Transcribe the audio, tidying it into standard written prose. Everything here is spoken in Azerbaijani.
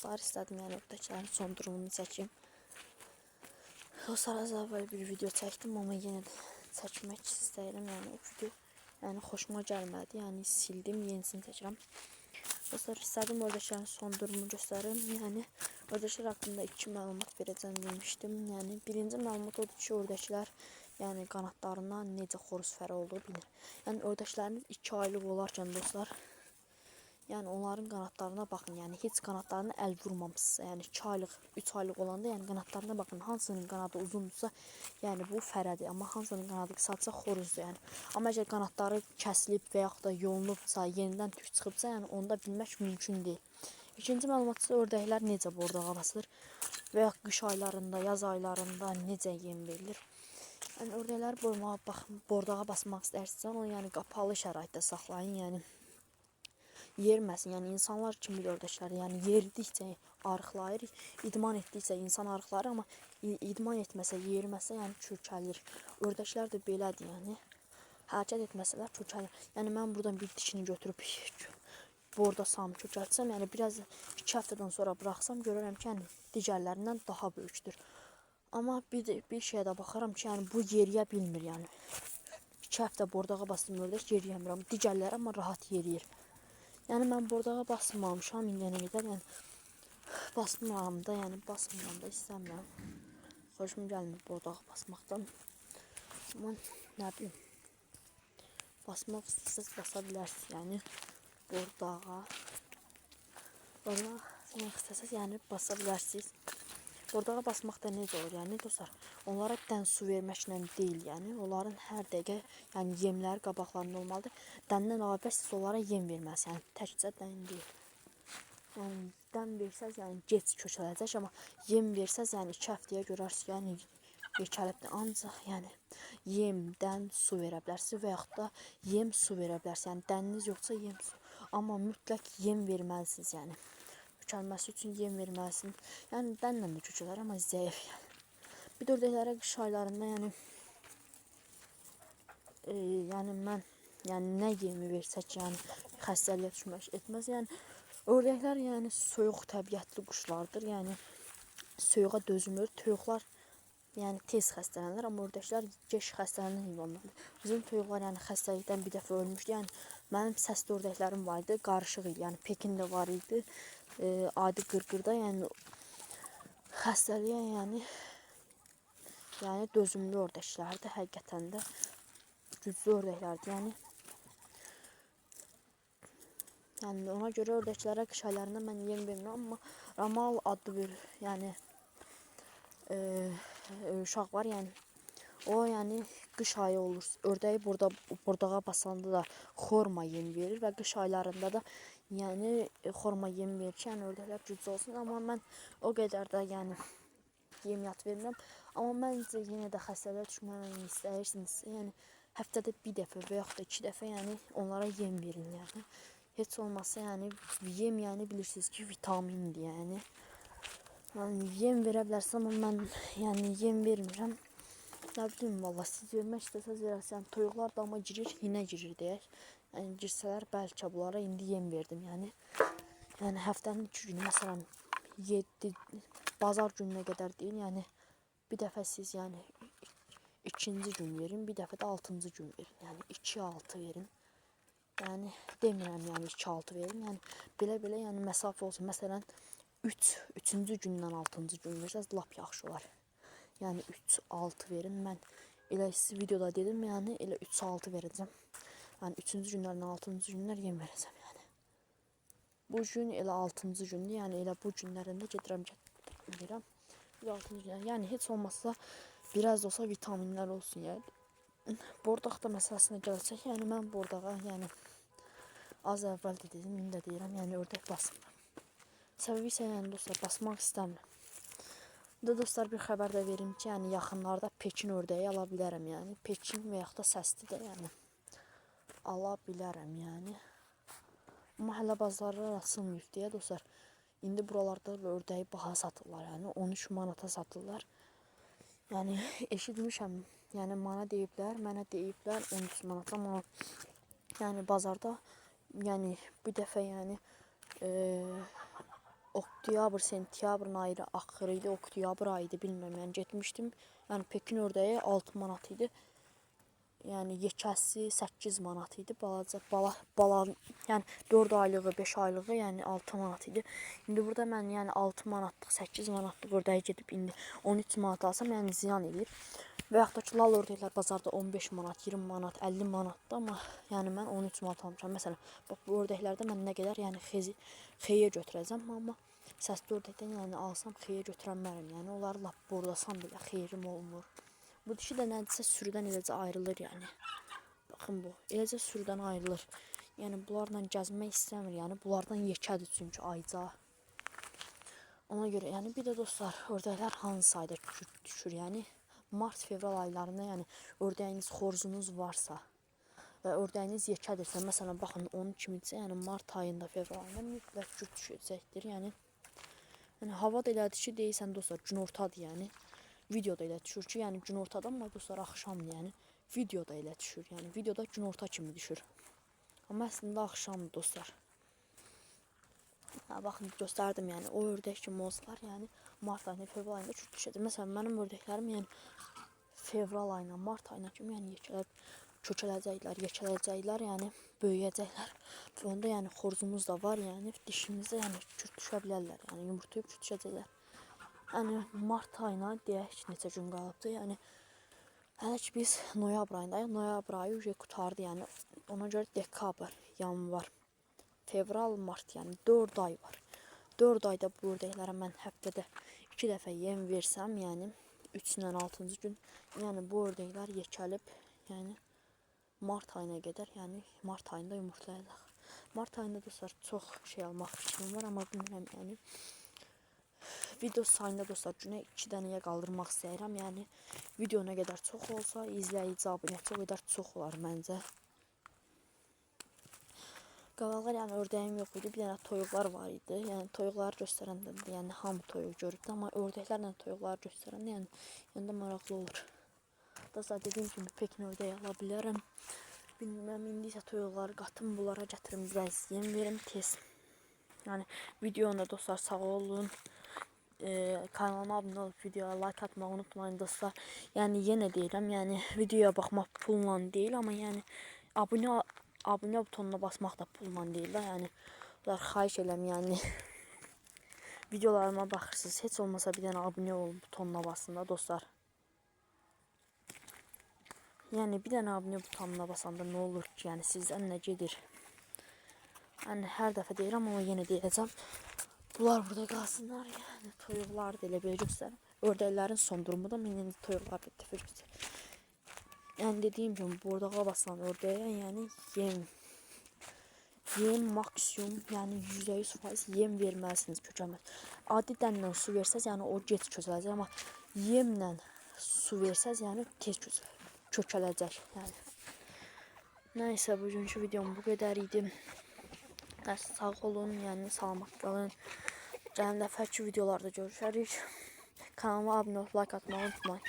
dostlar, istədim yəni ördəklərin son durumunu çəkim. Dostlar, az əvvəl bir video çəkdim, amma yenə də çəkmək istəyirəm. Yəni o video xoşuma gəlmədi. Yəni sildim, yenisini çəkirəm. Dostlar, istədim ördəklərin son durumunu göstərim. Yəni ördəklər haqqında 2 məlumat verəcəm demişdim. Yəni birinci məlumat odur ki, ördəklər yəni qanadlarından necə xoruz fərə olduğu bilir. Yəni ördəklərin 2 aylıq olarkən dostlar, yəni onların qanadlarına baxın. Yəni heç qanadlarına əl vurmamışsa, yəni 2 aylıq, 3 aylıq olanda yəni qanadlarına baxın. Hansının qanadı uzundursa, yəni bu fərədir, amma hansının qanadı qısaltsa xoruzdur yəni. Amma əgər qanadları kəsilib və yaxud da yolunubsa, yenidən tük çıxıbsa, yəni onda bilmək mümkün deyil. İkinci məlumat isə ördəklər necə bordağa basılır və ya qış aylarında, yaz aylarında necə yem verilir. Yəni ördəkləri bordağa basmaq istərsinizsə, onu yəni qapalı şəraitdə saxlayın, yəni yeriməsin. Yəni insanlar kimi ördəklər, yəni yeridikcə arıqlayır, idman etdikcə insan arıqlayır, amma idman etməsə, yeriməsə, yəni çökəlir. Ördəklər də belədir, yəni hərəkət etməsələr çökəlir. Yəni mən buradan bir dişini götürüb borda sam kökəltsəm, yəni biraz 2 həftədən sonra buraxsam, görərəm ki, yəni digərlərindən daha böyükdür. Amma bir şeyə də baxaram ki, yəni bu yeriyə bilmir, yəni 2 həftə bordağa bastım ördək yeriyəmirəm. Digərləri amma rahat yeriyir. Yəni mən bordağa basmamışam indiyənə qədər, yəni basmıram da, yəni basmıram da, istəmirəm. Xoşum gəlmir bordağa basmaqdan. Amma nə bilim, basmaq istəsəz basa bilərsiniz, yəni bordağa. Basmaq istəsəz, yəni basa bilərsiniz. Bordağa basmaq da necə olur, yəni dostlar, onlara dən su verməklə deyil, yəni onların hər dəqiqə yəni yemləri qabaqlarında olmalıdır. Dəndən əlavə siz onlara yem verməlisiniz, yəni təkcə dən deyil. Yəni dən versəz, yəni gec kökələcək, amma yem versəz, yəni 2 həftəyə görərsiniz, yəni yekəlibdir. Ancaq yəni yemdən su verə bilərsiniz və yaxud da yem su verə bilərsiniz. Yəni dəniniz yoxsa yem su, amma mütləq yem verməlisiniz, yəni kökəlməsi üçün yem verməlisiniz. Yəni dənlə də kökələr, amma zəif. Bir də ördəklərə qış aylarında yəni mən nə yemi versək, yəni xəstəliyə düşmək etməz. Yəni ördəklər yəni soyuq təbiətli quşlardır. Yəni soyuğa dözmür. Toyuqlar yəni tez xəstələnir, amma ördəklər gec xəstələnən heyvanlardır. Bizim toyuqlar yəni xəstəlikdən bir dəfə ölmüşdü. Yəni mənim səsli ördəklərim var idi, qarışıq idi. Yəni Pekində var idi, adi qırqırda, yəni xəstəliyə yəni dözümlü ördəklərdir. Həqiqətən də güclü ördəklərdir. Yəni ona görə ördəklərə qış aylarında mən yem vermirəm, amma Ramal adlı bir yəni uşaq var, yəni o yəni qış ayı olur. Ördəyi bordağa basanda da xorma yem verir və qış aylarında da yəni xorma yem verir ki, yəni ördəklər güclü olsun. Amma mən o qədər də yəni yem-yat vermirəm. Amma məncə yenə də xəstəliyə düşməmək istəyirsinizsə, yəni həftədə bir dəfə və yaxud da 2 dəfə yəni onlara yem verin, yəni. Heç olmazsa yəni yem, yəni bilirsiniz ki, vitamindir, yəni. Yəni yem verə bilərsiniz, amma mən yəni yem vermirəm. Nə bilim valla, siz vermək istəsəz verərsiniz. Yəni toyuqlar dama girir, hinə girir deyək. Yəni girsələr bəlkə bunlara indi yem verdim, yəni. Yəni həftənin 2 günü, məsələn 7 bazar gününə qədər deyil, yəni bir dəfə siz yəni 2-ci gün verin, bir dəfə də 6-cı gün verin. Yəni 2-6 verin. Yəni demirəm yəni 2-6 verin. Yəni belə yəni məsafə olsun. Məsələn 3-cü gündən 6-cı gün versəz lap yaxşı olar. Yəni 3-6 verin. Mən elə siz videoda dedim, yəni elə 3-6 verəcəm. Yəni 3-cü günlərdən 6-cı günlər yem verəcəm, yəni. Bu gün elə 6-cı gündür, yəni elə bu günlərində gedirəm verirəm. 6-cı günlər. Yəni heç olmazsa biraz da olsa vitaminlər olsun, yəni. Bordaqda məsələsinə gəlsək, yəni mən bordağa yəni az əvvəl də dedim, indi də deyirəm, yəni ördək basmıram. Səbəbi isə yəni dostlar basmaq istəmirəm. Bir də dostlar bir xəbər də verim ki, yəni yaxınlarda Pekin ördəyi ala bilərəm, yəni Pekin və yaxud da səsli də yəni ala bilərəm, yəni. Amma hələ bazarlar açılmayıb deyə dostlar. İndi buralarda ördəyi baha satırlar, yəni 13 manata satırlar. Yəni eşitmişəm, yəni mənə deyiblər 13 manat, amma yəni bazarda yəni bir dəfə yəni oktyabr, sentyabrın ayı axırı idi, oktyabr ayıydı, bilmirəm. Yəni getmişdim. Yəni Pekin ördəyi 6 manat idi. Yəni yekəsi 8 manat idi. Bala yəni 4 aylığı, 5 aylığı, yəni 6 manat idi. İndi burada mən yəni 6 manatlıq, 8 manatlıq ördəyi gedib indi 13 manat alsam, yəni ziyan edir. Və yaxud da ki, lal ördəklər bazarda 15 manat, 20 manat, 50 manatda, amma yəni mən 13 manat almışam. Məsələn, bax bu ördəklərdə mən nə qədər yəni xeyyə götürəcəm, amma səsli ördəkdən yəni alsam xeyyə götürənmərəm. Yəni onları lap bordasam belə xeyrim olmur. Bu dişi də nədirsə sürüdən eləcə ayrılır yəni. Baxın bu, eləcə sürüdən ayrılır. Yəni bunlarla gəzmək istəmir, yəni bunlardan yekədir çünki ayca. Ona görə yəni bir də dostlar, ördəklər hansı ayda düşür, yəni mart-fevral aylarında, yəni ördəyiniz, xoruzunuz varsa və ördəyiniz yekədirsə, məsələn baxın onun kimidirsə, yəni mart ayında, fevral ayında mütləq cüt düşəcəkdir. Yəni hava da elədir ki, deyirsən dostlar, günortadır, yəni videoda elə düşür ki, yəni günortada, amma dostlar axşamdır, yəni videoda elə düşür, yəni videoda günorta kimi düşür. Amma əslində axşamdır dostlar. Baxın göstərdim, yəni o ördək kimi olsalar, yəni mart ayında, fevral ayında cüt düşəcək. Məsələn mənim ördəklərim yəni fevral ayına, mart ayına kimi yəni yekələcəklər, yəni böyüyəcəklər. Və onda yəni xoruzumuz da var, yəni dişimizdə yəni cüt düşə bilərlər, yəni yumurtlayıb cüt düşəcəklər. Yəni mart ayına deyək neçə gün qalıbdı, yəni hələ ki biz noyabr ayındayıq, noyabr ayı уже qutardı, yəni ona görə dekabr, yanvar, fevral, mart, yəni 4 ay var. 4 ayda bu ördəklərə mən həftədə 2 dəfə yem versəm, yəni 3 ilə 6-cı gün, yəni bu ördəklər yekəlib, yəni mart ayına qədər, yəni mart ayında yumurtlayacaq. Mart ayında dostlar çox şey almaq fikrim var, amma bilmirəm, yəni video sayında dostlar günə 2 dənəyə qaldırmaq istəyirəm. Yəni video nə qədər çox olsa, izləyici abunəçi o qədər çox olar məncə. Qabaqlar yəni ördəyim yox idi, bir dənə toyuqlar var idi. Yəni toyuqları göstərəndə yəni hamı toyuq görürdü, amma ördəklərlə toyuqları göstərəndə yəni maraqlı olur. Dostlar dediyim kimi Pekin ördəyi ala bilərəm. Bilmirəm, indi isə toyuqları qatım, bunlara gətirim, biraz yem verim tez. Yəni videonda dostlar sağ olun. Kanalıma abunə olub videoya like atmağı unutmayın dostlar. Yəni yenə deyirəm, yəni videoya baxmaq pulla deyil, amma yəni abunə butonuna basmaq da pulla deyil də, yəni xahiş edirəm, yəni videolarıma baxırsınız, heç olmasa bir dənə abunə ol butonuna basın da dostlar. Yəni bir dənə abunə butonuna basanda nə olur ki, yəni sizdən nə gedir? Yəni hər dəfə deyirəm, amma yenə deyəcəm. Bunlar burada qalsınlar, yəni toyuqları da elə belə göstərim. Ördəklərin son durumu da mən indi toyuqlar da dəfə göstərim. Yəni dediyim kimi bordağa basan ördəyə, yəni yem maksimum, yəni %100% yem verməlisiniz kökəməz. Adi dənlə su versəz, yəni o gec kökələcək, amma yemlə su versəz, yəni tez kökələcək. Yəni. Nəysə, bugünkü videom bu qədər idi. Sağ olun, yəni salamat qalın. Gələn dəfəki videolarda görüşərik. Kanalıma abunə olub like atmağı unutmayın.